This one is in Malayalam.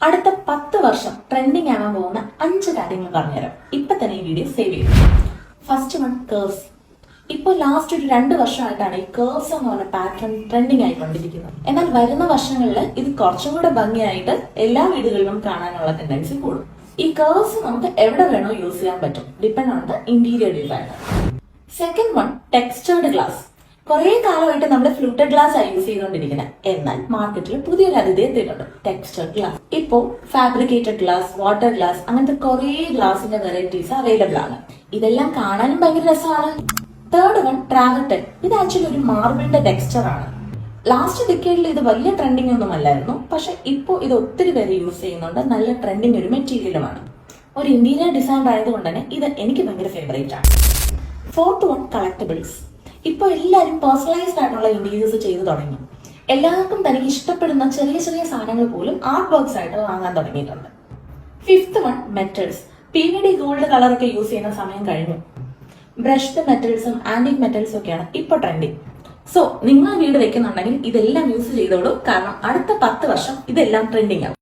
അടുത്ത 10 വർഷം ട്രെൻഡിങ് ആവാൻ പോകുന്ന 5 കാര്യങ്ങൾ പറഞ്ഞുതരാം. ഇപ്പൊ തന്നെ ഈ വീഡിയോ സേവ് ചെയ്തു. First one, curves. ഇപ്പോൾ ലാസ്റ്റ് ഒരു 2 വർഷമായിട്ടാണ് ഈ കേർവ്സ് എന്ന് പറഞ്ഞ പാറ്റേൺ ട്രെൻഡിങ് ആയിക്കൊണ്ടിരിക്കുന്നത്. എന്നാൽ വരുന്ന വർഷങ്ങളിൽ ഇത് കുറച്ചും കൂടെ ഭംഗിയായിട്ട് എല്ലാ വീടുകളിലും കാണാനുള്ള ടെൻഡൻസി കൂടും. ഈ കേർവ്സ് നമുക്ക് എവിടെ വേണോ യൂസ് ചെയ്യാൻ പറ്റും, depend on the interior design. Second one, textured glass. കുറെ കാലമായിട്ട് നമ്മൾ ഫ്ലൂട്ടഡ് ഗ്ലാസ് ആയി യൂസ് ചെയ്തുകൊണ്ടിരിക്കുന്നത്. എന്നാൽ മാർക്കറ്റിൽ പുതിയൊരു അതിഥി എത്തിയിട്ടുണ്ട്, ടെക്സ്ചേർഡ് ഗ്ലാസ്. ഇപ്പോൾ ഫാബ്രിക്കേറ്റഡ് ഗ്ലാസ്, വാട്ടർ ഗ്ലാസ്, അങ്ങനത്തെ കുറെ ഗ്ലാസിന്റെ വെറൈറ്റീസ് അവൈലബിൾ ആണ്. ഇതെല്ലാം കാണാനും ഭയങ്കര രസമാണ്. തേർഡ് വൺ, ട്രാവറ്റൻ. ഇത് ആക്ച്വലി ഒരു മാർബിളിന്റെ ടെക്സ്ചർ ആണ്. ലാസ്റ്റ് ഡിക്കേഡിൽ ഇത് വലിയ ട്രെൻഡിങ് ഒന്നും അല്ലായിരുന്നു, പക്ഷെ ഇപ്പോൾ ഇത് ഒത്തിരി പേര് യൂസ് ചെയ്യുന്നുണ്ട്. നല്ല ട്രെൻഡിങ് ഒരു മെറ്റീരിയലുമാണ്. ഒരു ഇന്റീരിയർ ഡിസൈൻ ആയതുകൊണ്ട് തന്നെ ഇത് എനിക്ക് ഭയങ്കര ഫേവറേറ്റ് ആണ്. Fourth one, collectibles. ഇപ്പോൾ എല്ലാവരും പേഴ്സണലൈസ്ഡ് ആയിട്ടുള്ള ഇന്റീരിയേഴ്സ് ചെയ്തു തുടങ്ങി. എല്ലാവർക്കും തനിക്ക് ഇഷ്ടപ്പെടുന്ന ചെറിയ ചെറിയ സാധനങ്ങൾ പോലും ആർട്ട് വർക്ക്സ് ആയിട്ട് വാങ്ങാൻ തുടങ്ങിയിട്ടുണ്ട്. Fifth one, metals. PVD gold കളറൊക്കെ യൂസ് ചെയ്യുന്ന സമയം കഴിഞ്ഞു. ബ്രഷ്ഡ് മെറ്റൽസും ആന്റിക് മെറ്റൽസും ഒക്കെയാണ് ഇപ്പോൾ ട്രെൻഡിങ്. സോ നിങ്ങൾ വീട് വെക്കുന്നുണ്ടെങ്കിൽ ഇതെല്ലാം യൂസ് ചെയ്തോളൂ, കാരണം അടുത്ത 10 വർഷം ഇതെല്ലാം ട്രെൻഡിങ് ആവും.